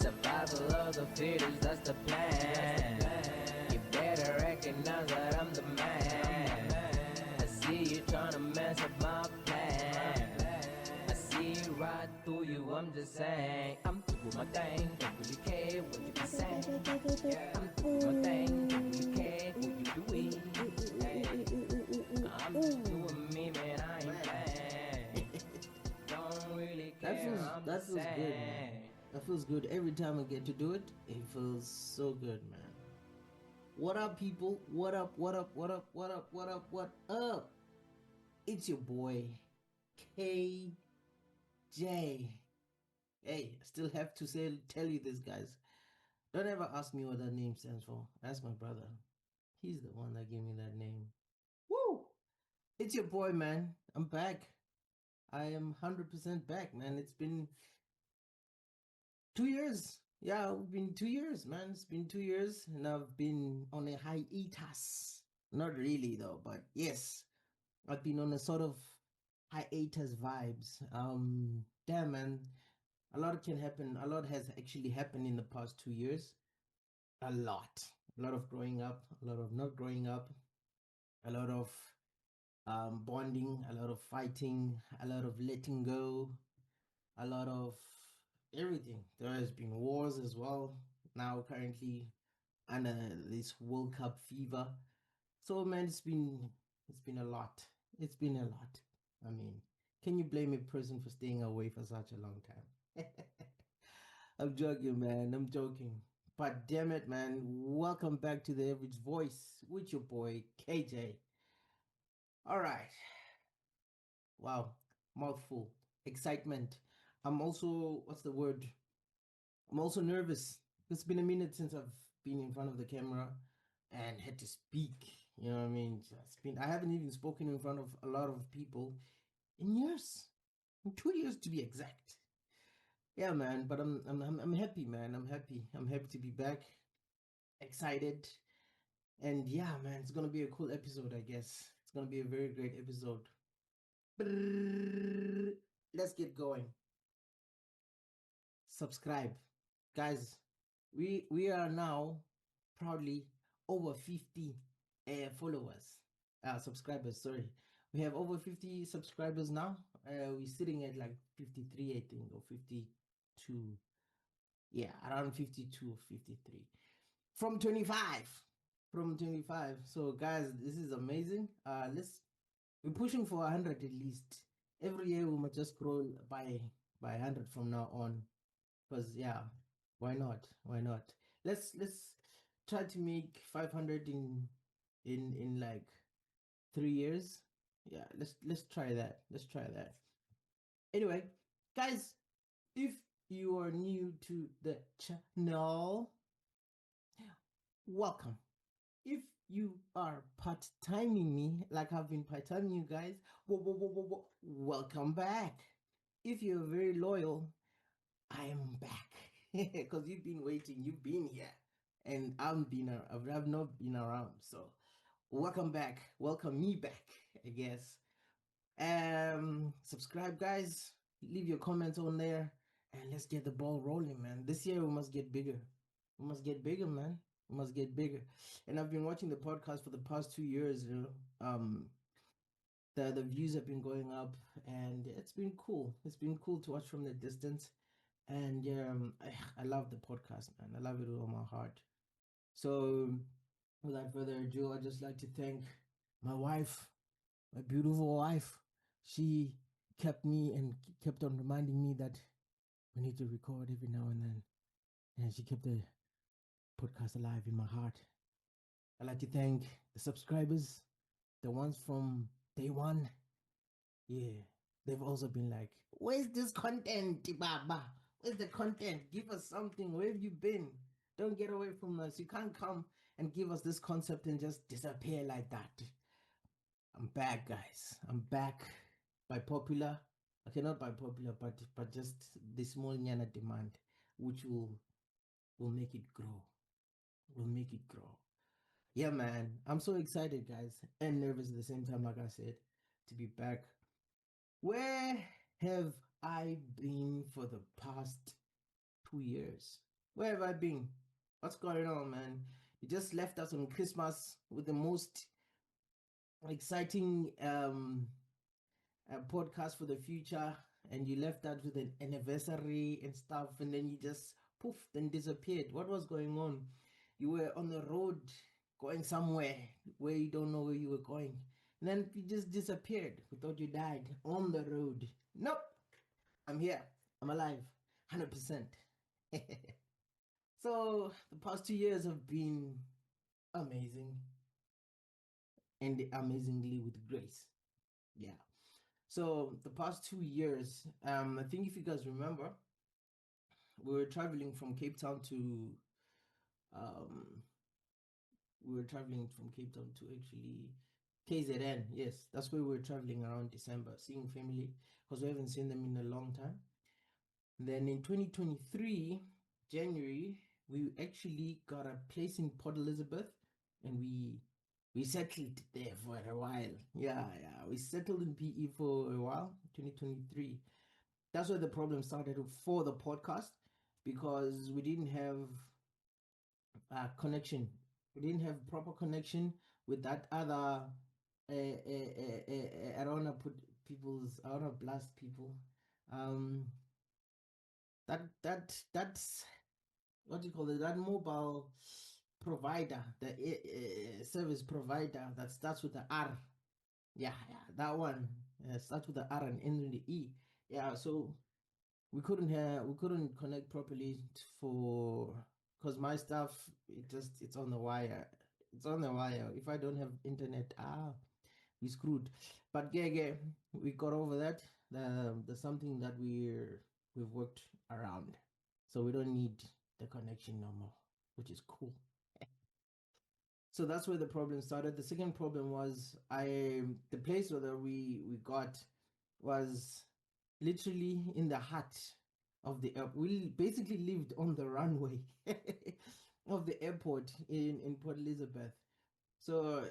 Survival of the fittest, that's the plan. You better recognize that I'm the man. I see you trying to mess up my plan. I see right through you, I'm just saying. I'm doing my thing, don't really care what you be saying. I'm doing my thing, don't really care who you doing. I'm just doing me, man, I ain't playing. Don't really care, I'm That just feels good, man. saying. That feels good. Every time I get to do it, it feels so good, man. What up, people? What up? What up? What up? What up? What up? What up? It's your boy, KJ. Hey, I still have to tell you this, guys. Don't ever ask me what that name stands for. Ask my brother. He's the one that gave me that name. Woo! It's your boy, man. I'm back. I am 100% back, man. It's been 2 years. Yeah, it's been 2 years, man. It's been 2 years, and I've been on a hiatus. Not really, though, but yes, I've been on a sort of hiatus vibes. Damn, man, a lot can happen. A lot has actually happened in the past 2 years. A lot. A lot of growing up, a lot of not growing up, a lot of bonding, a lot of fighting, a lot of letting go, a lot of everything. There has been wars as well. Now, currently, under this World Cup fever. So, man, it's been a lot. It's been a lot. I mean, can you blame a person for staying away for such a long time? I'm joking, man. I'm joking. But damn it, man. Welcome back to the Average Voice with your boy KJ. All right. Wow. Mouthful. Excitement. I'm also, what's the word? I'm also nervous. It's been a minute since I've been in front of the camera and had to speak. You know what I mean? I haven't even spoken in front of a lot of people in years, in 2 years to be exact. Yeah, man. But I'm happy, man. I'm happy to be back. Excited, and yeah, man. It's gonna be a cool episode, I guess. It's gonna be a very great episode. Brrr. Let's get going. Subscribe, guys. We are now proudly over 50 followers, subscribers. Sorry, we have over 50 subscribers now. We're sitting at like 53, I think, or 52. Yeah, around 52 or 53 from 25. From 25. So, guys, this is amazing. We're pushing for 100 at least. Every year we must just scroll by 100 from now on. Because yeah, why not? Why not? Let's try to make 500 in like 3 years. Yeah, let's try that. Let's try that. Anyway, guys, if you are new to the channel, welcome. If you are part-timing me, like I've been part-timing you guys, welcome back. If you're very loyal, I am back because you've been waiting, you've been here, and I've not been around. So welcome back, welcome me back, I guess. Subscribe, guys. Leave your comments on there, and let's get the ball rolling, man. This year we must get bigger. We must get bigger, man. We must get bigger. And I've been watching the podcast for the past 2 years. You know, the views have been going up, and it's been cool. It's been cool to watch from the distance. And I love the podcast, man. I love it with all my heart. So, without further ado, I'd just like to thank my wife, my beautiful wife. She kept me and kept on reminding me that we need to record every now and then. And she kept the podcast alive in my heart. I'd like to thank the subscribers, the ones from day one. Yeah, they've also been like, where's this content, Baba? Where's the content? Give us something. Where have you been? Don't get away from us. You can't come and give us this concept and just disappear like that. I'm back, guys. I'm back by popular. Okay, not by popular, but just the small nyana demand, which will make it grow. Will make it grow. Yeah, man. I'm so excited, guys, and nervous at the same time, like I said, to be back. Where have I been for the past 2 years? Where have I been? What's going on, man? You just left us on Christmas with the most exciting podcast for the future, and you left that with an anniversary and stuff, and then you just poof, then disappeared. What was going on? You were on the road going somewhere where you don't know where you were going, and then you just disappeared. We thought you died on the road. Nope, I'm here. I'm alive, 100%. So the past 2 years have been amazing and amazingly with grace. Yeah. So the past 2 years, I think if you guys remember, we were traveling from Cape Town to um we were traveling from Cape Town to actually KZN. Yes, that's where we were traveling around December, seeing family because we haven't seen them in a long time. Then in 2023, January, we actually got a place in Port Elizabeth, and we settled there for a while. Yeah, yeah, we settled in PE for a while. 2023. That's where the problem started for the podcast because we didn't have connection. We didn't have proper connection with that other. I don't wanna put people's. I wanna blast people. Um, that's what do you call it? That mobile provider, the service provider that starts with the R. Yeah, yeah, that one starts with the R and ends with the E. Yeah, so we couldn't connect properly for because my stuff it's on the wire. It's on the wire. If I don't have internet, we screwed. But yeah, yeah, we got over that. There's something that we've worked around, so we don't need the connection no more, which is cool. So that's where the problem started. The second problem was the place where we got was literally in the heart of the airport. We basically lived on the runway of the airport in Port Elizabeth. So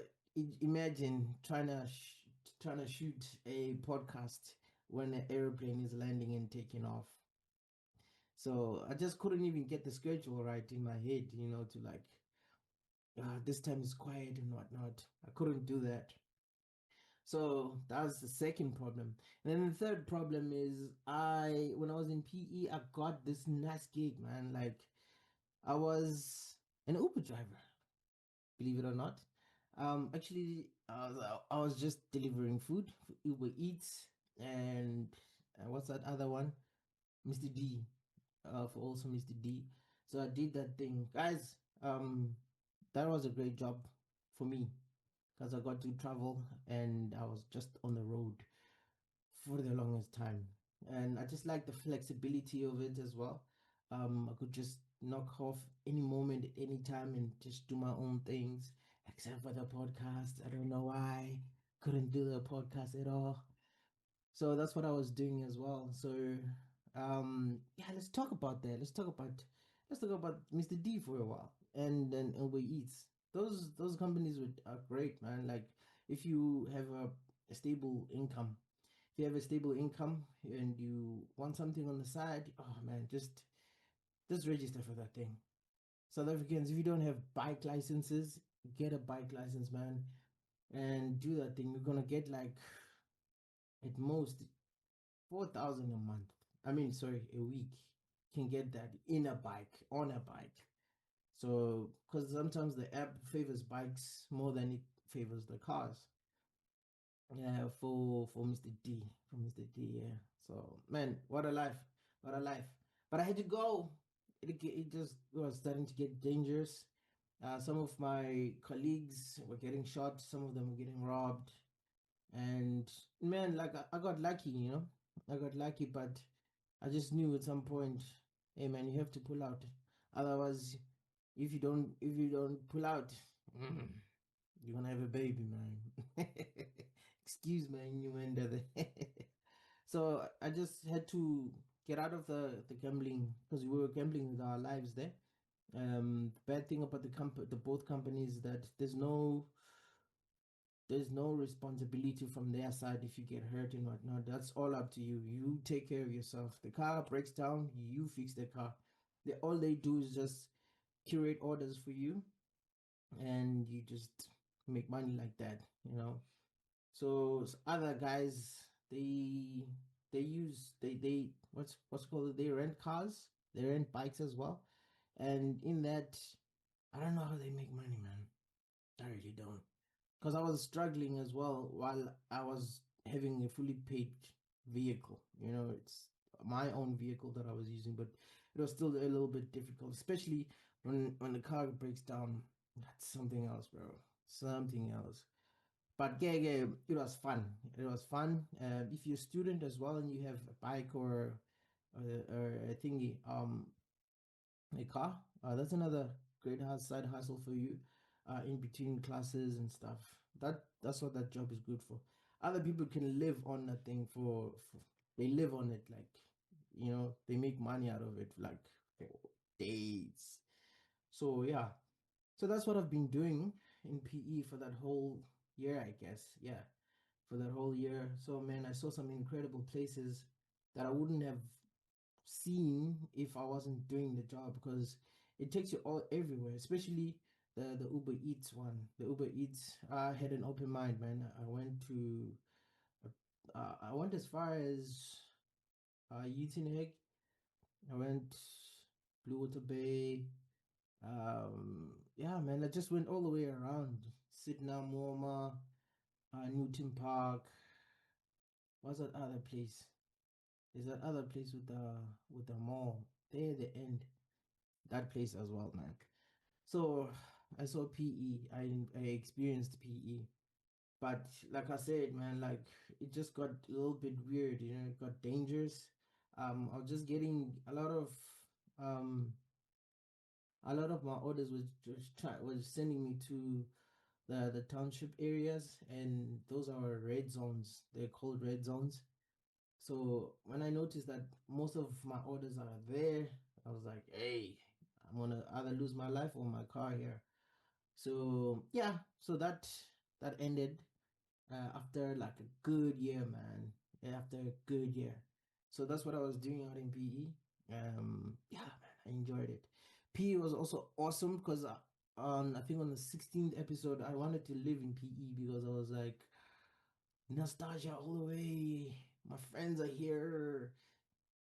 imagine trying to shoot a podcast when an airplane is landing and taking off. So I just couldn't even get the schedule right in my head, to like this time is quiet and whatnot. I couldn't do that. So that's the second problem. And then the third problem is when I was in PE, I got this nice gig, man. Like I was an Uber driver, believe it or not. Actually, I was just delivering food for Uber Eats and what's that other one? Mr. D, for also Mr. D. So I did that thing, guys. That was a great job for me because I got to travel and I was just on the road for the longest time. And I just like the flexibility of it as well. I could just knock off any moment at any time and just do my own things, except for the podcast. I don't know why. Couldn't do the podcast at all. So that's what I was doing as well. So yeah, let's talk about Mr. D for a while and then Uber Eats. Those companies are great, man. Like if you have a stable income, if you have a stable income and you want something on the side, oh man, just register for that thing. South Africans, if you don't have bike licenses, get a bike license, man, and do that thing. You're gonna get like at most 4,000 a month. I mean, sorry, a week. Can get that in a bike, on a bike. So, because sometimes the app favors bikes more than it favors the cars. Yeah, for Mr. D, for Mr. D. Yeah. So, man, what a life, what a life. But I had to go. It just was starting to get dangerous. Some of my colleagues were getting shot. Some of them were getting robbed. And man, like I got lucky, I got lucky, but I just knew at some point, hey man, you have to pull out. Otherwise, if you don't pull out, you're gonna have a baby, man. Excuse my innuendo there. So I just had to get out of the gambling because we were gambling with our lives there. The bad thing about the both companies is that there's no responsibility from their side if you get hurt and whatnot. That's all up to you. You take care of yourself. The car breaks down, you fix the car. all they do is just curate orders for you, and you just make money like that, you know. So other guys, they use they what's called, they rent cars, they rent bikes as well, and in that, I don't know how they make money, man. I really don't, because I was struggling as well while I was having a fully paid vehicle. You know, it's my own vehicle that I was using, but it was still a little bit difficult, especially when the car breaks down. That's something else, bro. Something else. But yeah, yeah, it was fun. It was fun. If you're a student as well and you have a bike or a thingy, a car, that's another great side hustle for you, in between classes and stuff. That's what that job is good for. Other people can live on that thing for they live on it, like, you know, they make money out of it like for days. So yeah, so that's what I've been doing in PE for that whole year, I guess. Yeah, for that whole year. So man, I saw some incredible places that I wouldn't have seen if I wasn't doing the job, because it takes you all everywhere, especially the Uber Eats one. The Uber Eats, I had an open mind, man. I went as far as Uitenhage. I went Blue Water Bay. Yeah, man, I just went all the way around. Sydney, Moma, Newton Park. What's that other place? There's that other place with the mall. There at the end. That place as well, man. So I saw PE. I experienced PE. But like I said, man, like it just got a little bit weird, you know, it got dangerous. I was just getting um a lot of my orders was sending me to the township areas, and those are red zones. They're called red zones. So when I noticed that most of my orders are there, I was like, hey, I'm gonna either lose my life or my car here. So yeah, so that ended after like a good year, man. Yeah, after a good year. So that's what I was doing out in PE. Yeah, man, I enjoyed it. PE was also awesome because on, I think on the 16th episode, I wanted to live in PE because I was like, nostalgia all the way. My friends are here,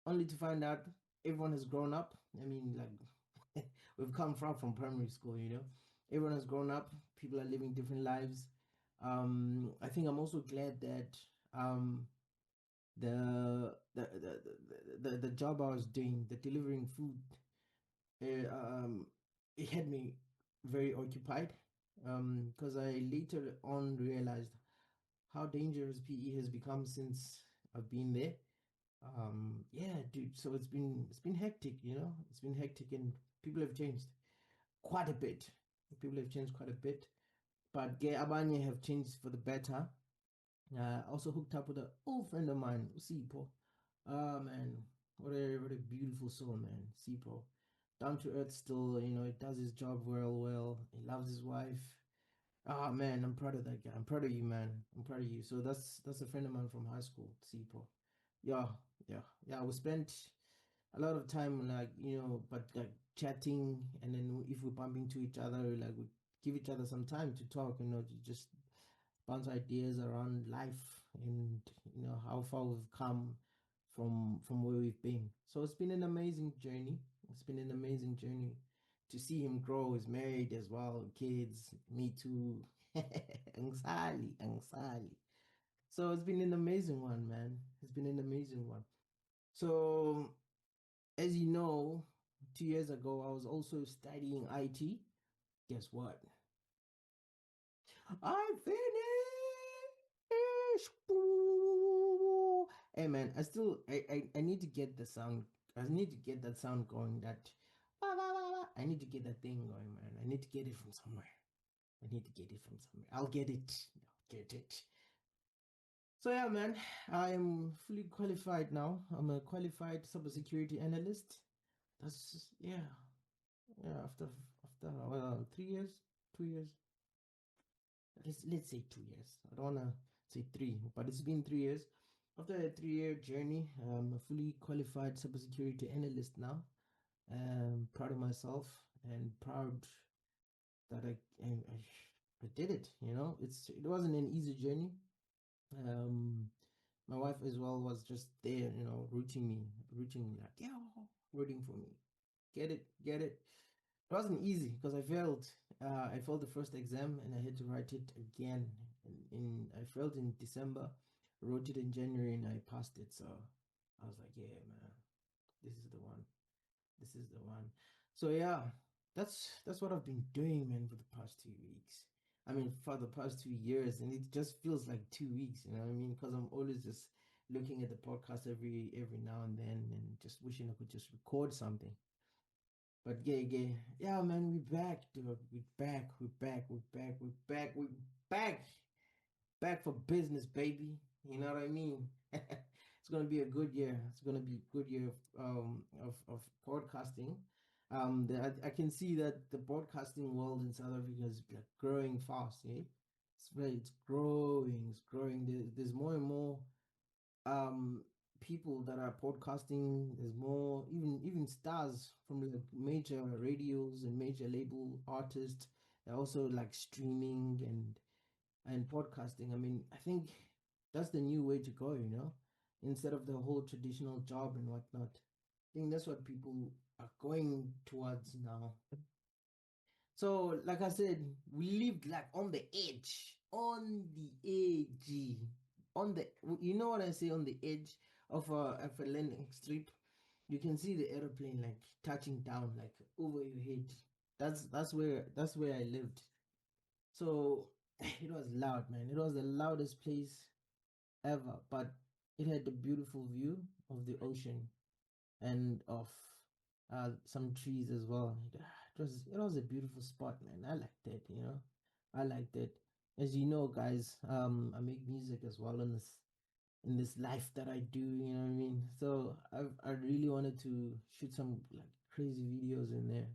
only to find out everyone has grown up. I mean, like, we've come from primary school, you know. Everyone has grown up. People are living different lives. I think I'm also glad that um, the job I was doing, the delivering food, uh, um, it had me very occupied. Because I later on realized how dangerous PE has become since I've been there. Yeah, dude, so it's been hectic, you know. It's been hectic, and people have changed quite a bit. People have changed quite a bit, but Gay Abanye have changed for the better. Also hooked up with an old friend of mine, Sipo. Man, what a beautiful soul, man. Sipo, down to earth still, you know. He does his job well. He loves his wife. Ah, man, I'm proud of that guy. I'm proud of you, man. I'm proud of you. So that's a friend of mine from high school, Sipo. Yeah, yeah. We spent a lot of time, like, you know, but like chatting, and then if we bump into each other, like we give each other some time to talk, you know, to just bounce ideas around life, and you know how far we've come from where we've been. So it's been an amazing journey. It's been an amazing journey to see him grow. He's married as well, kids, me too. Anxiety. So it's been an amazing one, man. It's been an amazing one. So as you know, 2 years ago I was also studying IT. Guess what? I finished. Hey man, I need to get the sound. I need to get that sound going. I need to get that thing going, man. I need to get it from somewhere. I need to get it from somewhere. I'll get it. I'll get it. So yeah, man, I'm fully qualified now. I'm a qualified cybersecurity analyst. That's yeah, yeah. After 3 years, 2 years. Let's say 2 years. I don't wanna say three, but it's been 3 years. After a 3-year journey, I'm a fully qualified cybersecurity analyst now. Proud of myself and proud that I did it. You know, it wasn't an easy journey. Um, my wife as well was just there, you know, rooting me like, yeah, rooting for me. Get it, get it. It wasn't easy because I failed. I failed the first exam and I had to write it again. I failed in December, wrote it in January, and I passed it. So I was like, yeah, man, this is the one. This is the one. So yeah, that's what I've been doing, man, for the past 2 weeks. I mean, for the past 2 years, and it just feels like 2 weeks. You know what I mean? Because I'm always just looking at the podcast every now and then, and just wishing I could just record something. But yeah, man, we back, dude. We back, we back, we back, we back, we back, back for business, baby. You know what I mean? It's gonna be a good year. It's gonna be a good year of broadcasting. I can see that the broadcasting world in South Africa is like growing fast. Eh? It's growing. It's growing. There's more and more um people that are podcasting. There's more, even stars from like major radios and major label artists. They're also like streaming and podcasting. I mean, I think that's the new way to go, you know, instead of the whole traditional job and whatnot. I think that's what people are going towards now. So, like I said, we lived like on the edge, on the edge, on the, you know what I say, on the edge of a landing strip. You can see the aeroplane like touching down, like over your head. That's where I lived. So it was loud, man. It was the loudest place ever, but it had the beautiful view of the ocean and of some trees as well. It was a beautiful spot, man. I liked it, you know. I liked it. As you know, guys, I make music as well in this life that I do, you know what I mean? So I really wanted to shoot some like crazy videos in there.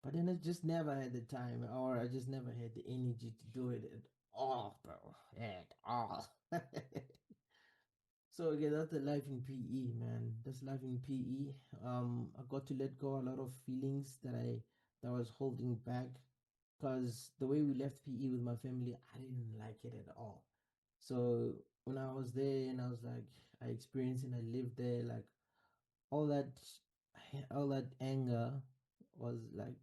But then I just never had the time, or I just never had the energy to do it at all, bro. At all. So again, that's the life in PE, man. That's life in PE. I got to let go a lot of feelings that was holding back, because the way we left PE with my family, I didn't like it at all. So when I was there and I was like, I experienced and I lived there, like all that, all that anger was like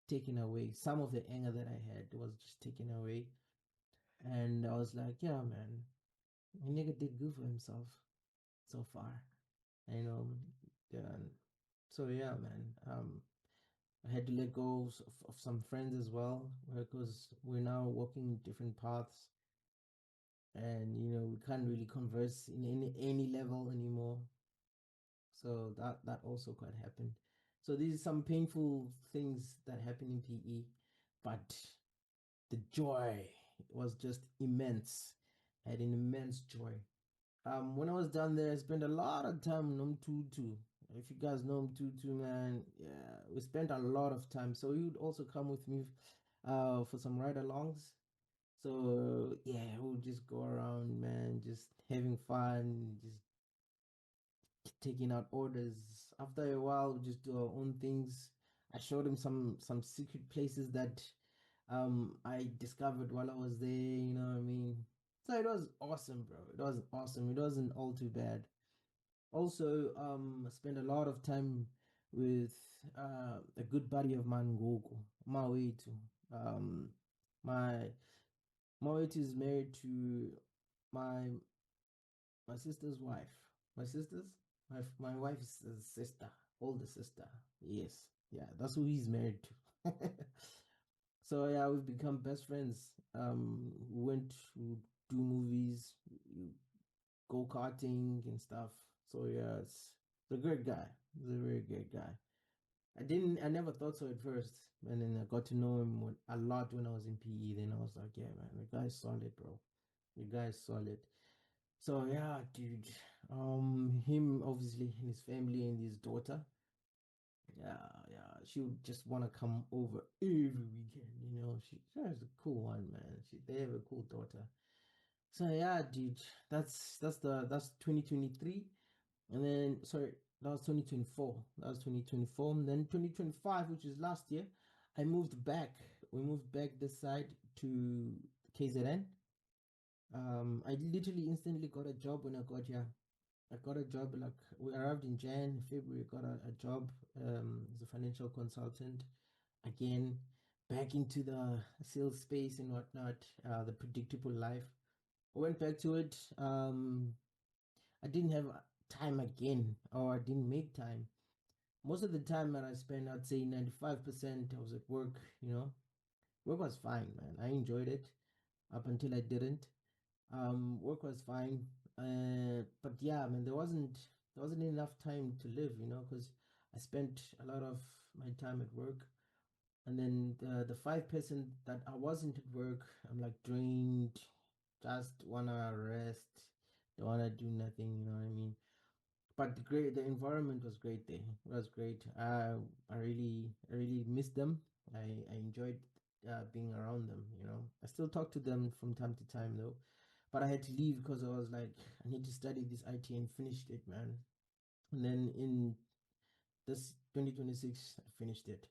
taken away. Some of the anger that I had was just taken away, and I was like, yeah, man, nigga did good for himself so far. I know. Yeah. So yeah, man. I had to let go of some friends as well, because we're now walking different paths, and we can't really converse in any level anymore. So that also quite happened. So these are some painful things that happen in PE, but the joy was just immense. I had an immense joy. When I was down there, I spent a lot of time in Tutu. If you guys know Tutu, man, yeah, we spent a lot of time. So he would also come with me for some ride-alongs. So yeah, we would just go around, man, just having fun, just taking out orders. After a while, we just do our own things. I showed him some secret places that I discovered while I was there. You know what I mean? So it was awesome, bro. It was awesome. It wasn't all too bad. Also, I spent a lot of time with a good buddy of mine, Gogo, Mawetu. Um, my Mawetu is married to my my sister's wife. My sister's my wife's sister, older sister. Yes, yeah, that's who he's married to. So yeah, we've become best friends. We went to do movies, go karting and stuff. So yeah, it's a great guy. He's a very great guy. I never thought so at first, and then I got to know him a lot when I was in PE. Then I was like, yeah, man, the guy's solid, bro. The guy's solid. So yeah, dude. Him obviously and his family and his daughter. Yeah, yeah. She would just want to come over every weekend. She's a cool one, man. They have a cool daughter. So yeah, dude. That's 2023, and then sorry. That was 2024. That was 2024. And then 2025, which is last year, I moved back. We moved back this side to KZN. I literally instantly got a job when I got here. I got a job like we arrived in Jan, February. Got a job as a financial consultant. Again, back into the sales space and whatnot. The predictable life. I went back to it. I didn't have time again, or I didn't make time. Most of the time that I spent, I'd say 95%, I was at work. Work was fine, man. I enjoyed it up until I didn't. Work was fine, but yeah, man, there wasn't enough time to live, because I spent a lot of my time at work, and then the 5% that I wasn't at work, I'm like drained, just wanna rest, don't wanna do nothing. You know what I mean? But the environment was great there. It was great. I really missed them. I enjoyed being around them. I still talk to them from time to time though, but I had to leave because I was like, I need to study this IT and finished it, man. And then in this 2026, I finished it.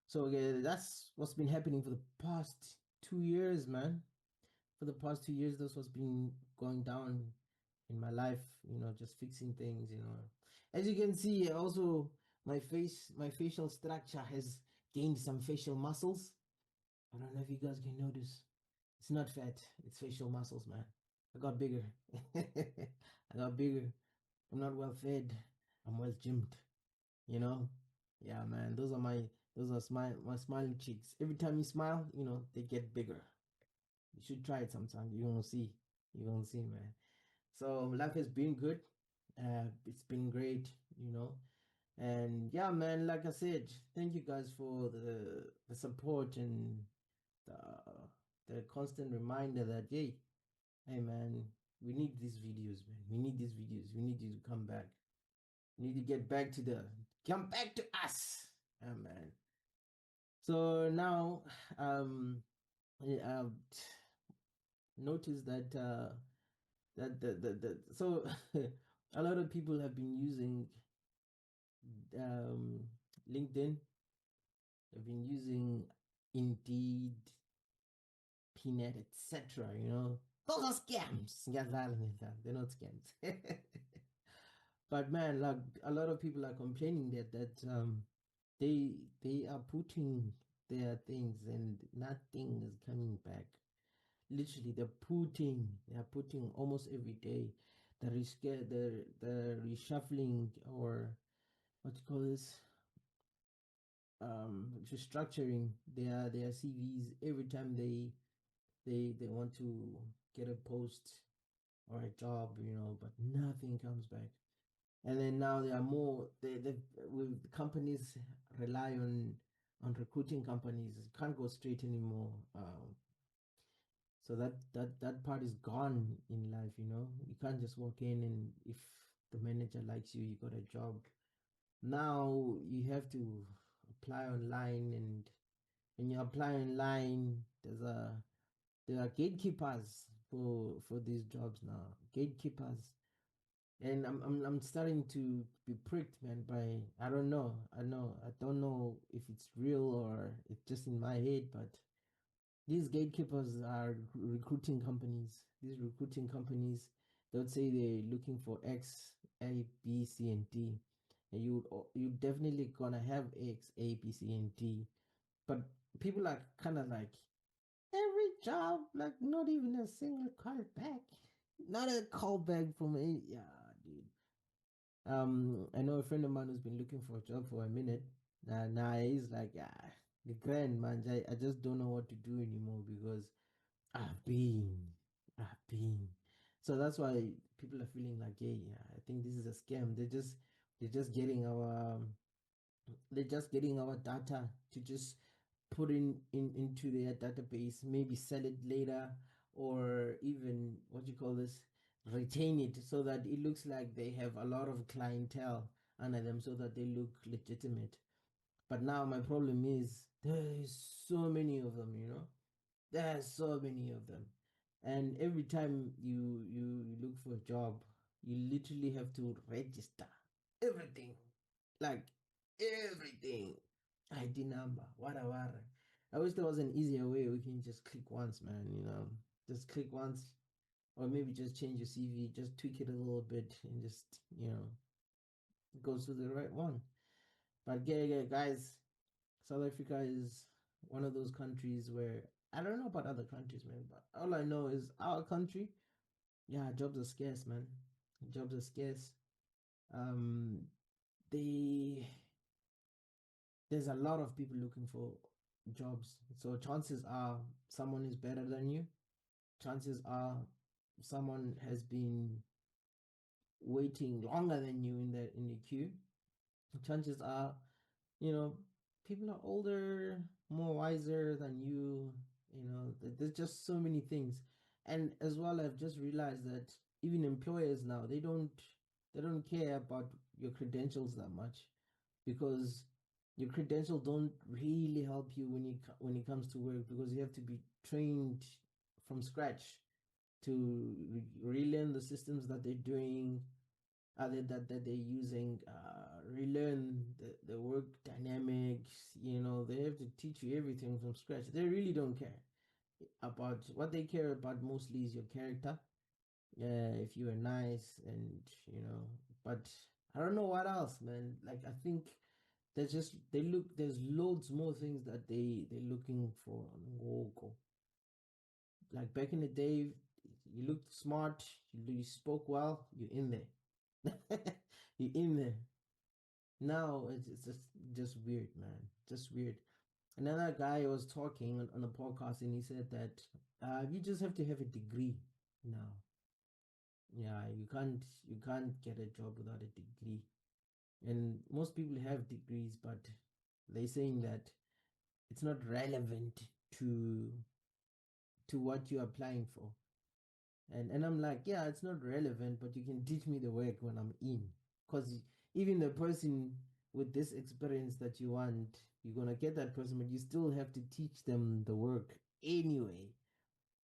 So yeah, that's what's been happening for the past 2 years, man. For the past 2 years, that's what's been going down in my life. Just fixing things. As you can see, also my facial structure has gained some facial muscles. I don't know if you guys can notice. It's not fat, it's facial muscles, man. I got bigger. I got bigger. I'm not well fed. I'm well gymmed. You know? Yeah, man. Those are my smiling cheeks. Every time you smile, they get bigger. You should try it sometime. You're gonna see. You're gonna see, man. So life has been good. It's been great, And yeah, man, like I said, thank you guys for the support and the the constant reminder that hey man, we need these videos, man. We need these videos. We need you to come back. We need to get back to come back to us. Man. So now I've noticed that so a lot of people have been using um LinkedIn, have been using Indeed, Peanut, etc. Those are scams. They're not scams. But man, like a lot of people are complaining that they they are putting their things and nothing is coming back. Literally, they are putting almost every day. The reshuffling, or what you call this, restructuring their CVs every time they want to get a post or a job, but nothing comes back. And then now there are more. They with companies rely on recruiting companies. You can't go straight anymore. So that part is gone in life. You can't just walk in and if the manager likes you, you got a job. Now you have to apply online, and when you apply online, there are gatekeepers for these jobs now. Gatekeepers. And I'm starting to be pricked, man, by I don't know if it's real or it's just in my head, but these gatekeepers are recruiting companies. These recruiting companies, they'll say they're looking for X, A, B, C, and D, and you definitely gonna have X, A, B, C, and D, but people are kind of like every job, like not even a single call back, not a call back from a yeah, dude. I know a friend of mine who's been looking for a job for a minute. Now he's like, the grand man, I just don't know what to do anymore because I've been, I've been. So that's why people are feeling like, hey, yeah, I think this is a scam. They're just getting our data to just put into their database, maybe sell it later, or even what you call this, retain it so that it looks like they have a lot of clientele under them so that they look legitimate. But now my problem is there's so many of them, there's so many of them. And every time you look for a job, you literally have to register. everything, like everything. ID number, wada wada. I wish there was an easier way we can just click once, man. Just click once, or maybe just change your CV, just tweak it a little bit, and just it goes to the right one. But yeah, guys, South Africa is one of those countries where I don't know about other countries, man, but all I know is our country. Yeah, jobs are scarce, man. Jobs are scarce. Um, they there's a lot of people looking for jobs, so chances are someone is better than you. Chances are someone has been waiting longer than you in the queue. Chances are, you know, people are older, more wiser than you. There's just so many things, and as well, I've just realized that even employers now they don't care about your credentials that much, because your credentials don't really help you when it comes to work, because you have to be trained from scratch to relearn the systems that they're doing, that they're using, relearn the work dynamics. They have to teach you everything from scratch. They really don't care about what they care about. Mostly is your character. If you are nice, and but I don't know what else, man. Like, I think there's loads more things that they're looking for on Ngoko. Like back in the day, you looked smart, you spoke well, you're in there. You're in there. Now it's just weird, man. Just weird. Another guy was talking on a podcast, and he said that you just have to have a degree now. Yeah, you can't get a job without a degree. And most people have degrees, but they're saying that it's not relevant to what you're applying for. And I'm like, yeah, it's not relevant, but you can teach me the work when I'm in. Because even the person with this experience that you want, you're gonna get that person, but you still have to teach them the work anyway.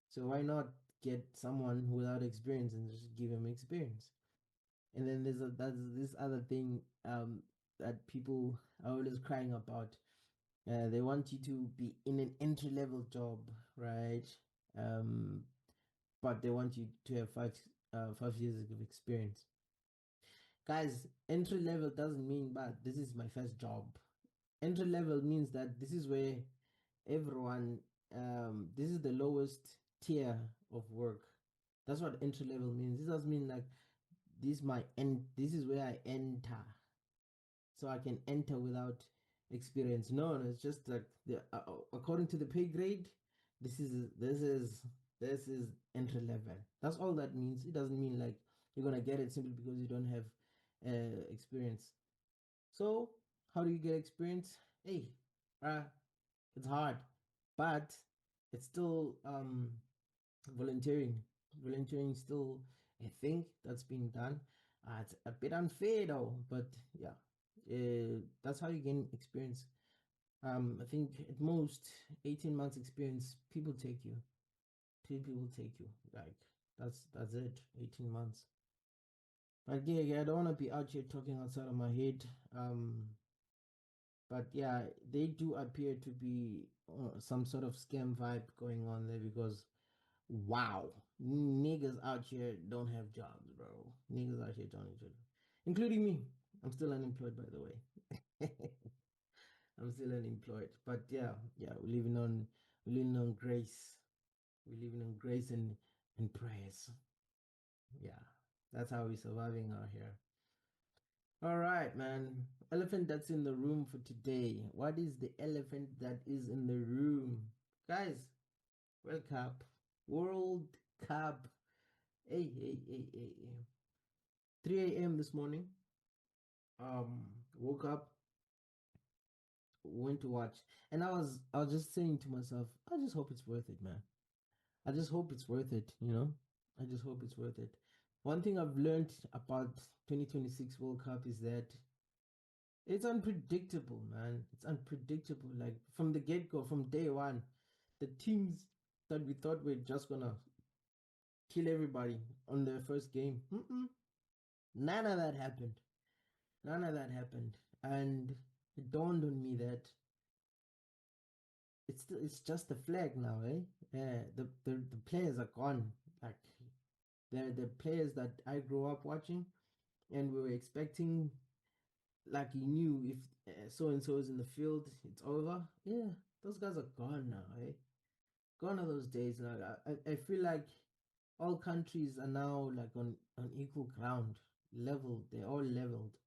So why not get someone without experience and just give him experience? And then that's this other thing, that people are always crying about. They want you to be in an entry level job, right? Um, but they want you to have 5 years of experience. Guys, entry level doesn't mean, but this is my first job. Entry level means that this is where everyone, this is the lowest tier of work. That's what entry level means. This doesn't mean like this is where I enter, so I can enter without experience. No, it's just like according to the pay grade, this is this is this is entry level. That's all that means. It doesn't mean like you're gonna get it simply because you don't have experience. So how do you get experience? Hey, uh, it's hard, but it's still volunteering. Volunteering still a thing that's being done. It's a bit unfair though, but yeah, that's how you gain experience. I think at most 18 months experience, people take you. People take you. Like, that's it. 18 months. But yeah, I don't want to be out here talking outside of my head. But yeah, they do appear to be some sort of scam vibe going on there, because wow, niggas out here don't have jobs, bro. Niggas out here don't have jobs, including me. I'm still unemployed, by the way. I'm still unemployed, but yeah, we're living on grace. We're living on grace and prayers. Yeah, that's how we're surviving out here. All right, man. Elephant that's in the room for today. What is the elephant that is in the room, guys? World Cup, World Cup. Hey. 3 a.m. this morning. Woke up, went to watch, and I was just saying to myself, I just hope it's worth it, man. I just hope it's worth it. I just hope it's worth it. One thing I've learned about 2026 World Cup is that it's unpredictable, man. It's unpredictable. Like from the get go, from day one, the teams that we thought were just gonna kill everybody on their first game, none of that happened. None of that happened. And it dawned on me that it's just a flag now, eh? Yeah, the players are gone. Like the players that I grew up watching, and we were expecting, like you knew if so and so is in the field, it's over. Yeah, those guys are gone now, eh? Gone are those days now. I feel like all countries are now like on equal ground, leveled. They're all leveled.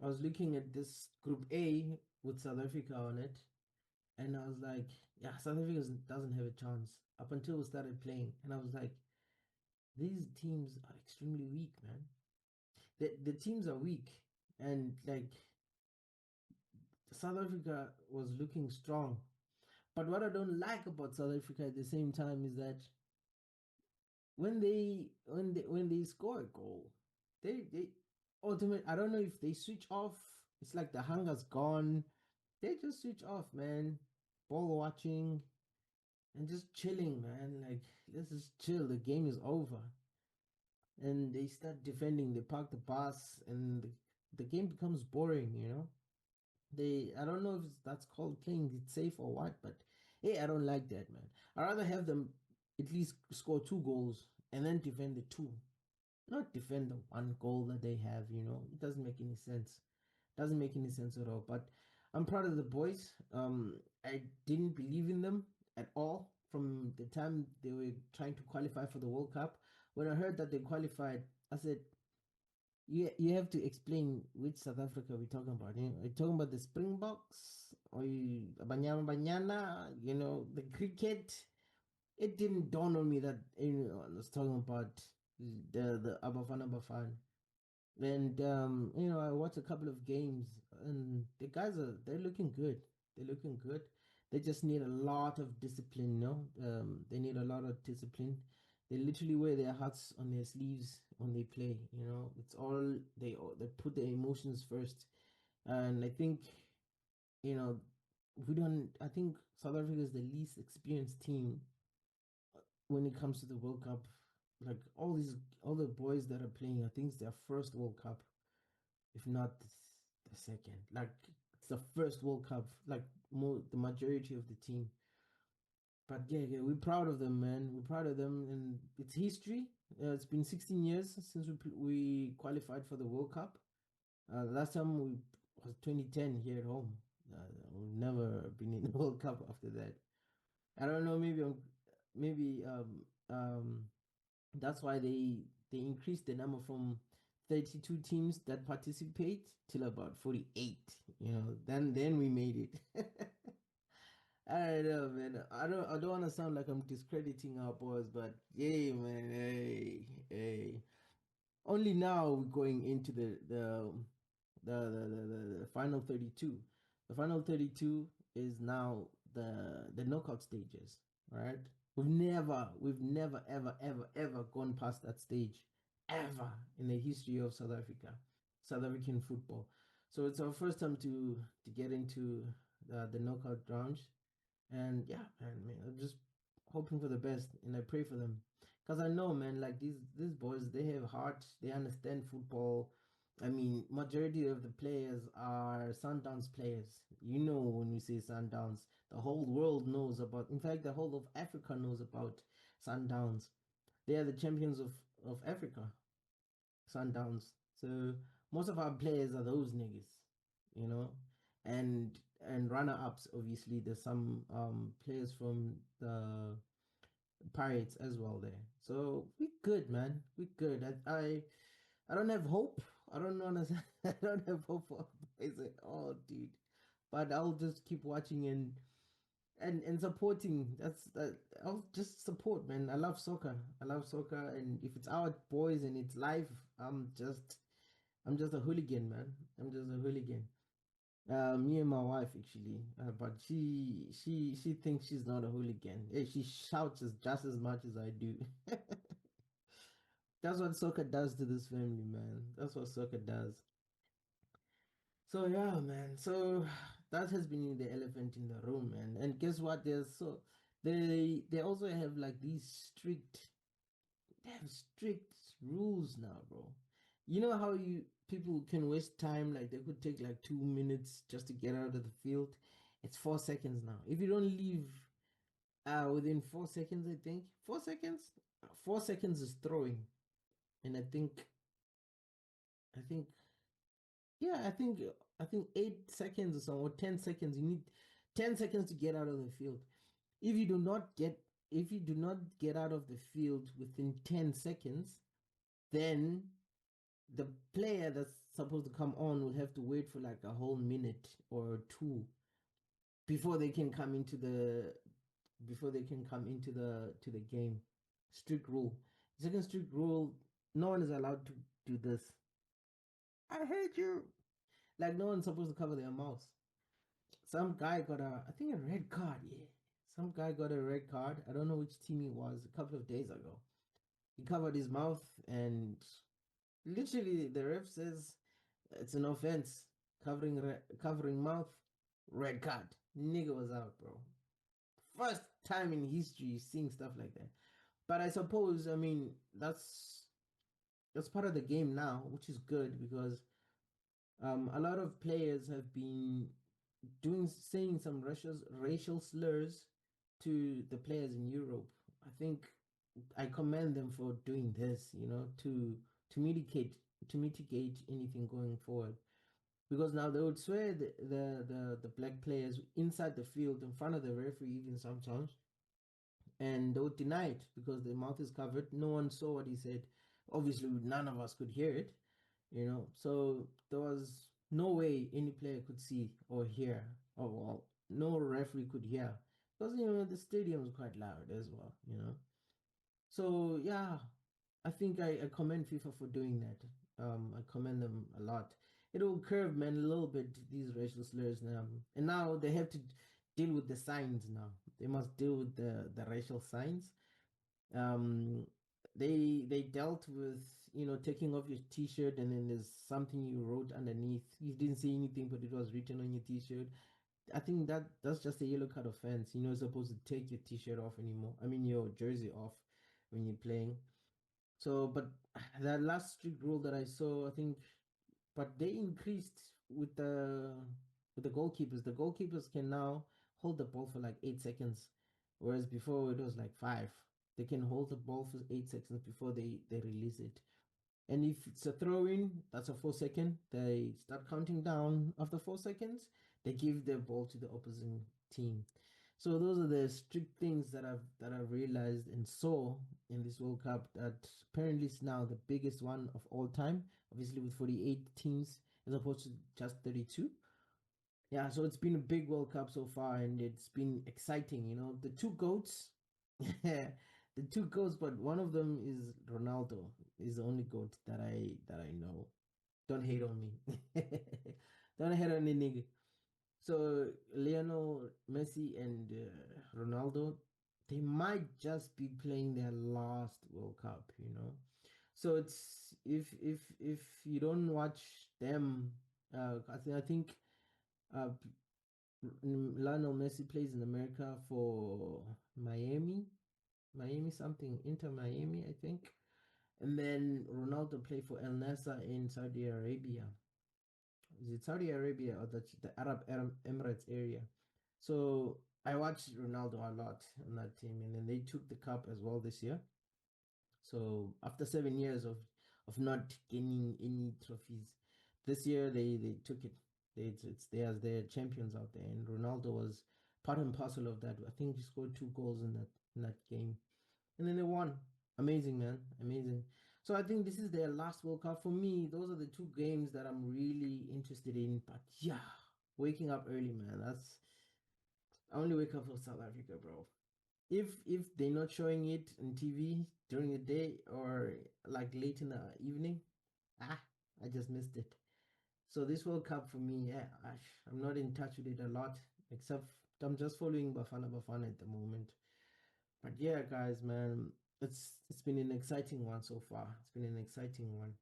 I was looking at this Group A with South Africa on it, and I was like, yeah, South Africa doesn't have a chance up until we started playing, and I was like, these teams are extremely weak, man. The teams are weak, and like South Africa was looking strong. But what I don't like about South Africa at the same time is that when they score a goal, they ultimately, I don't know if they switch off. It's like the hunger's gone. They just switch off, man. Ball watching and just chilling, man. Like, let's just chill. The game is over. And they start defending. They park the bus, and the game becomes boring. I don't know if that's called playing it safe or what, but hey, I don't like that, man. I'd rather have them at least score two goals and then defend the two, not defend the one goal that they have. It doesn't make any sense. Doesn't make any sense at all. But I'm proud of the boys. I didn't believe in them at all from the time they were trying to qualify for the World Cup. When I heard that they qualified, I said, you have to explain which South Africa we're talking about. Are you talking about the Springboks or Banyana Banyana? The cricket. It didn't dawn on me that I was talking about the Abafana Bafana. And I watched a couple of games, and the guys they're looking good. They're looking good. They just need a lot of discipline. They need a lot of discipline. They literally wear their hearts on their sleeves when they play. It's all they put their emotions first. And I think you know we don't. I think South Africa is the least experienced team when it comes to the World Cup. Like all the boys that are playing, I think it's their first World Cup, if not the second. Like it's the first World Cup, like the majority of the team. But yeah, we're proud of them, man. We're proud of them, and it's history. It's been 16 years since we qualified for the World Cup. Last time we was 2010 here at home. We've never been in the World Cup after that. I don't know. Maybe that's why they increased the number from 32 teams that participate till about 48. Then we made it. I don't know, man. I don't want to sound like I'm discrediting our boys, but yeah, man. Hey, hey. Only now we're going into the final 32. The final 32 is now the knockout stages, right? We've never ever gone past that stage ever in the history of South African football. So it's our first time to get into the knockout rounds. And yeah, man, I'm just hoping for the best, and I pray for them, because I know, man, like these boys, they have heart, they understand football. I mean, majority of the players are Sundowns players. When we say Sundowns, the whole world knows about. In fact, the whole of Africa knows about Sundowns. They are the champions of Africa, Sundowns. So most of our players are those niggas, you know, and runner ups. Obviously, there's some players from the Pirates as well there. So we good, man. We good. I don't have hope. I don't know. I don't have hope for boys at all, dude. But I'll just keep watching and supporting. I'll just support, man. I love soccer. I love soccer, and if it's our boys and it's live, I'm just a hooligan, man. I'm just a hooligan. Me and my wife actually, but she thinks she's not a hooligan. Yeah, she shouts just as much as I do. That's what soccer does to this family, man. That's what soccer does. So yeah, man. So that has been the elephant in the room, man. And guess what? They also have like these strict, they have strict rules now, bro. You know how you people can waste time, like they could take like 2 minutes just to get out of the field. It's 4 seconds now. If you don't leave within 4 seconds, I think 4 seconds, 4 seconds is throwing, and I think yeah, I think 8 seconds or so, or 10 seconds. You need 10 seconds to get out of the field. If you do not get if you do not get out of the field within 10 seconds, then the player that's supposed to come on will have to wait for like a whole minute or two before they can come into the to the game. Strict rule. Second strict rule, no one is allowed to do this. I hate you. Like no one's supposed to cover their mouths. Some guy got I think a red card, yeah. Some guy got a red card. I don't know which team he was a couple of days ago. He covered his mouth and literally the ref says it's an offense. Covering mouth, red card. Nigga was out, bro. First time in history seeing stuff like that. But I suppose, I mean, that's part of the game now, which is good because a lot of players have been saying some racial slurs to the players in Europe. I think I commend them for doing this, to mitigate anything going forward. Because now they would swear the black players inside the field in front of the referee even sometimes, and they would deny it because their mouth is covered. No one saw what he said. Obviously, none of us could hear it, So there was no way any player could see or hear, or well, no referee could hear because the stadium is quite loud as well. So yeah, I think I commend FIFA for doing that. I commend them a lot. It'll curb man a little bit these racial slurs now, and now they have to deal with the signs now. They must deal with the racial signs. Um, they dealt with taking off your T-shirt and then there's something you wrote underneath. You didn't say anything, but it was written on your T-shirt. I think that's just a yellow card offense. You're not supposed to take your T-shirt off anymore. I mean your jersey off when you're playing. So, but that last strict rule that I saw, I think, but they increased with the goalkeepers. The goalkeepers can now hold the ball for like 8 seconds, whereas before it was like five. They can hold the ball for 8 seconds before they release it. And if it's a throw in, that's a 4 second. They start counting down after 4 seconds. They give the ball to the opposing team. So those are the strict things that I've realized and saw in this World Cup that apparently is now the biggest one of all time. Obviously with 48 teams as opposed to just 32. Yeah, so it's been a big World Cup so far and it's been exciting, The two goats, the two goats, but one of them is Ronaldo. Is the only goat that I know. Don't hate on me. Don't hate on me, nigga. So Lionel Messi and Ronaldo, they might just be playing their last World Cup. So it's if you don't watch them, I think uh, Lionel Messi plays in America for Miami something, Inter Miami, I think, and then Ronaldo played for El Nasser in Saudi Arabia. Is it Saudi Arabia or the Arab Emirates area? So I watched Ronaldo a lot on that team, and then they took the cup as well this year. So after 7 years of not gaining any trophies, this year they took it. It's theirs. They're champions out there, and Ronaldo was part and parcel of that. I think he scored 2 goals in that game, and then they won. Amazing, man, amazing. So I think this is their last World Cup for me. Those are the two games that I'm really interested in. But yeah, waking up early, man. I only wake up for South Africa, bro. If they're not showing it on TV during the day or like late in the evening, ah, I just missed it. So this World Cup for me, yeah, I'm not in touch with it a lot, except I'm just following Bafana at the moment. But yeah, guys, man, it's been an exciting one so far. It's been an exciting one.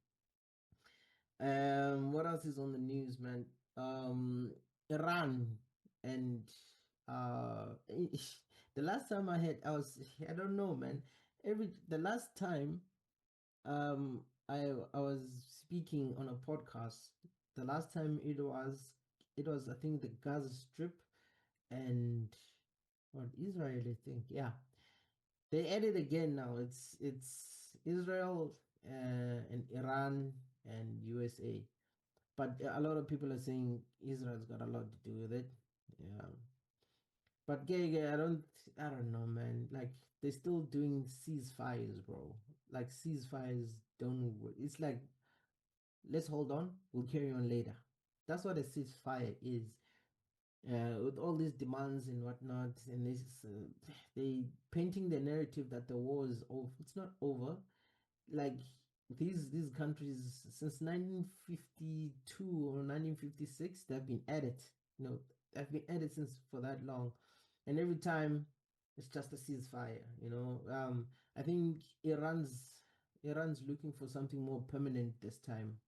What else is on the news, man? Iran and the last time I don't know, man. The last time I was speaking on a podcast. The last time it was I think the Gaza Strip and what Israel I think. Yeah. They added again now. It's Israel and Iran and USA. But a lot of people are saying Israel's got a lot to do with it. Yeah. But I don't know, man. Like they're still doing ceasefires, bro. Like ceasefires don't work. It's like let's hold on. We'll carry on later. That's what a ceasefire is. With all these demands and whatnot, and this they painting the narrative that the war is over. It's not over. Like these countries since 1952 or 1956, they've been at it. They've been at it since for that long, and every time it's just a ceasefire. I think Iran's looking for something more permanent this time,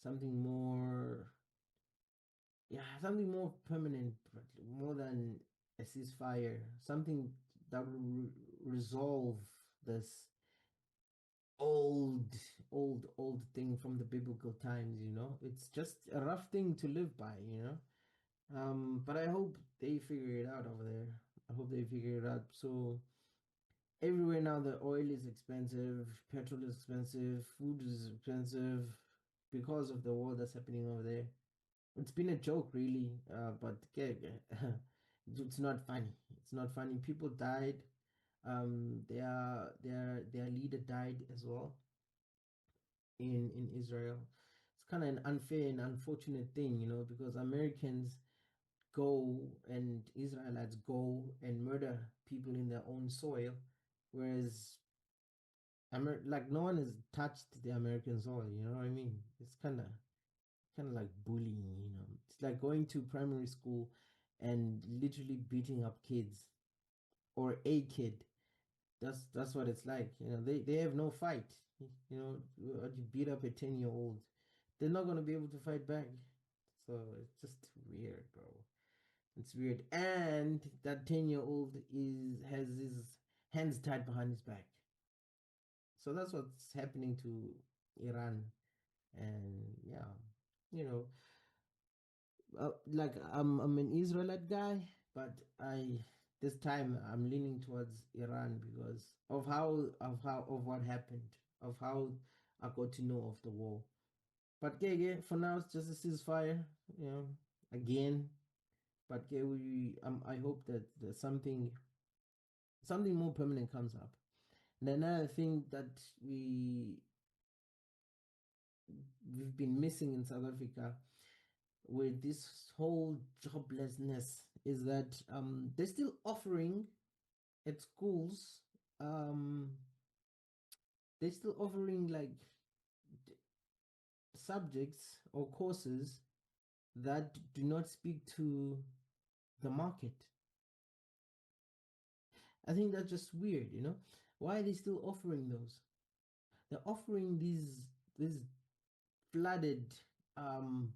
something more, yeah, something more permanent, but more than a ceasefire, something that will resolve this old, old thing from the biblical times. It's just a rough thing to live by. But I hope they figure it out over there. I hope they figure it out. So everywhere now, the oil is expensive, petrol is expensive, food is expensive because of the war that's happening over there. It's been a joke, really, but it's not funny. It's not funny. People died. Their leader died as well in Israel. It's kind of an unfair and unfortunate thing, because Americans go and Israelites go and murder people in their own soil, whereas like no one has touched the American soil. You know what I mean? It's kind of like bullying. It's like going to primary school and literally beating up kids or a kid. That's what it's like. They have no fight. You beat up a 10-year-old, they're not gonna be able to fight back. So it's just weird, bro. It's weird. And that 10-year-old has his hands tied behind his back. So that's what's happening to Iran. And yeah, you know, like I'm an Israelite guy, but I this time I'm leaning towards Iran because of what happened, of how I got to know of the war. But yeah, yeah, for now it's just a ceasefire, again. But yeah, I hope that there's something more permanent comes up. And another thing that we've been missing in South Africa with this whole joblessness is that they're still offering at schools, um they're still offering like subjects or courses that do not speak to the market. I think that's just weird. Why are they still offering those? They're offering these flooded um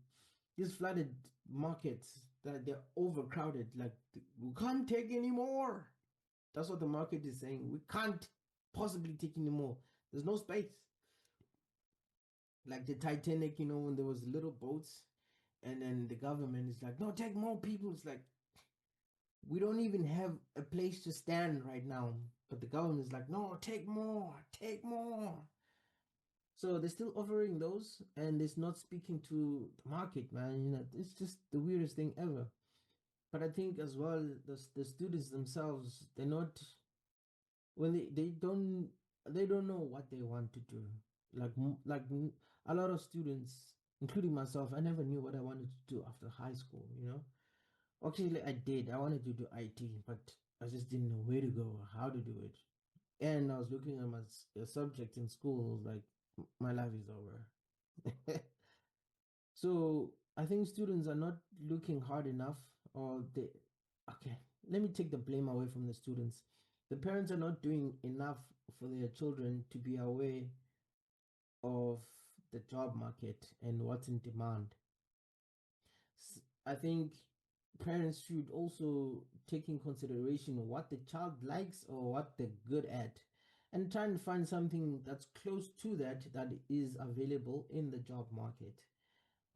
these flooded markets that they're overcrowded, like we can't take anymore. That's what the market is saying. We can't possibly take anymore. There's no space. Like the Titanic, when there was little boats, and then the government is like, no, take more people. It's like we don't even have a place to stand right now. But the government is like, no, take more, take more. So they're still offering those, and it's not speaking to the market, man. It's just the weirdest thing ever. But I think as well, the students themselves, they're not when they don't know what they want to do. A lot of students, including myself, I never knew what I wanted to do after high school. Okay, I did. I wanted to do IT, but I just didn't know where to go or how to do it. And I was looking at my subject in school, like my life is over. So I think students are not looking hard enough, or they. Okay, let me take the blame away from the students. The parents are not doing enough for their children to be aware of the job market and what's in demand. I think parents should also take in consideration what the child likes or what they're good at. and try and find something that's close to that is available in the job market.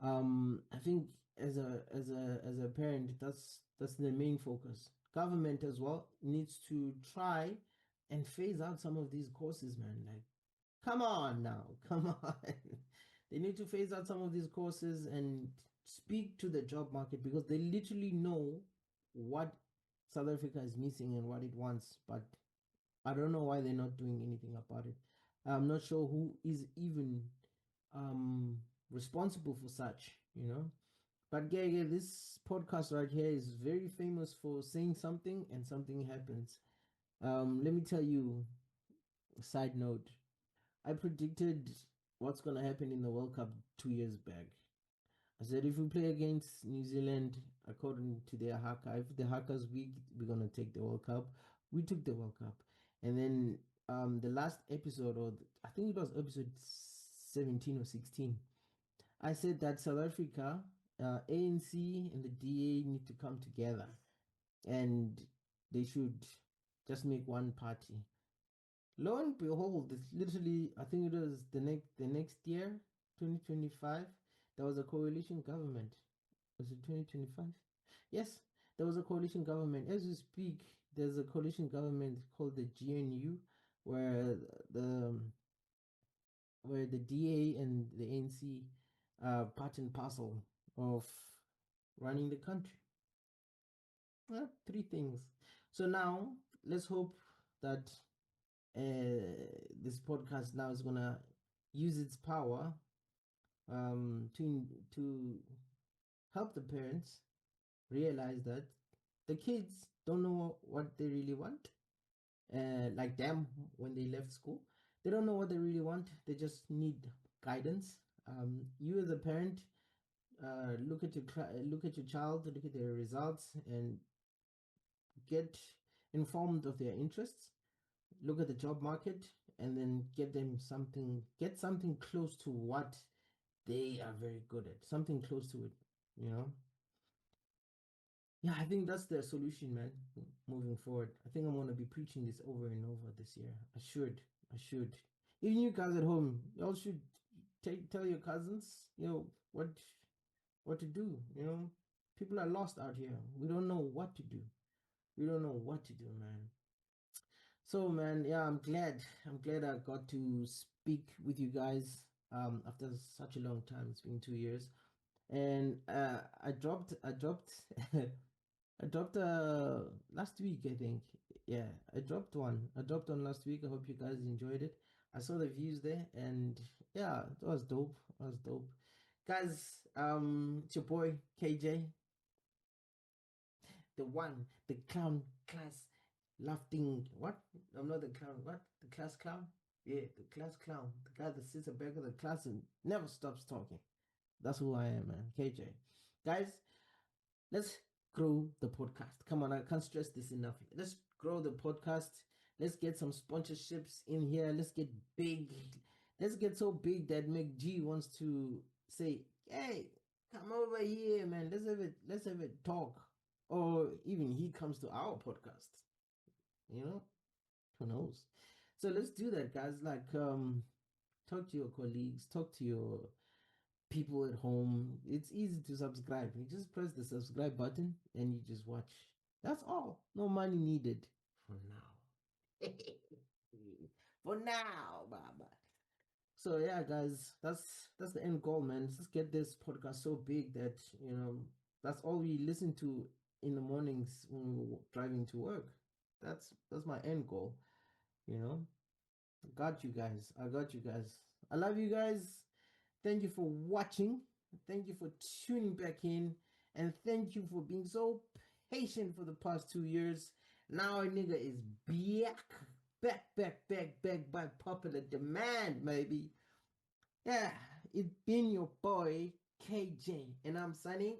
I think as a parent, that's the main focus. Government as well needs to try and phase out some of these courses, man. Like, come on now, come on. They need to phase out some of these courses and speak to the job market, because they literally know what South Africa is missing and what it wants, but I don't know why they're not doing anything about it. I'm not sure who is even um responsible for such, you know. But yeah, yeah, this podcast right here is very famous for saying something and something happens. Let me tell you, side note, I predicted what's gonna happen in the World Cup 2 years back. I said if we play against New Zealand according to their haka, if the hakas we're gonna take the World Cup. We took the World Cup, and then the last episode, or I think it was episode 17 or 16, I said that South Africa, ANC, and the DA need to come together, and they should just make one party. Lo and behold, it's literally, I think it was the next year, 2025, there was a coalition government. Was it 2025? Yes, there was a coalition government. As we speak, there's a coalition government called the GNU, where the where the DA and the ANC are part and parcel of running the country. Well, three things. So now let's hope that this podcast now is gonna use its power to help the parents realize that the kids don't know what they really want. Like them when they left school, they don't know what they really want. They just need guidance. You as a parent, look at your child, look at their results, and get informed of their interests. Look at the job market, and then get something close to what they are very good at. Something close to it, you know. Yeah, I think that's the solution, man. Moving forward, I think I'm gonna be preaching this over and over this year. I should. Even you guys at home, y'all should tell your cousins, what to do. You know, people are lost out here. We don't know what to do. We don't know what to do, man. So, man, yeah, I'm glad. I'm glad I got to speak with you guys. After such a long time. It's been 2 years, and I dropped I dropped last week, I think. Yeah, I dropped one last week. I hope you guys enjoyed it. I saw the views there, and yeah, it was dope. It was dope. Guys, it's your boy KJ, the one, the clown class laughing. What? I'm not the clown. What? The class clown? Yeah, the class clown. The guy that sits at the back of the class and never stops talking. That's who I am, man. KJ. Guys, let's grow the podcast. Come on, I can't stress this enough. Let's grow the podcast. Let's get some sponsorships in here. Let's get big. Let's get so big that McG wants to say, "Hey, come over here, man. Let's have a talk." Or even he comes to our podcast. You know, who knows? So let's do that, guys. Like, talk to your colleagues, talk to your people at home. It's easy to subscribe. You just press the subscribe button and you just watch. That's all. No money needed for now. For now, Baba. So yeah, guys, that's the end goal, man. Let's just get this podcast so big that that's all we listen to in the mornings when we're driving to work. That's my end goal. You know, I got you guys. I got you guys. I love you guys. Thank you for watching. Thank you for tuning back in. And thank you for being so patient for the past 2 years. Now a nigga is back. Back by popular demand, maybe. Yeah, it's been your boy KJ. And I'm signing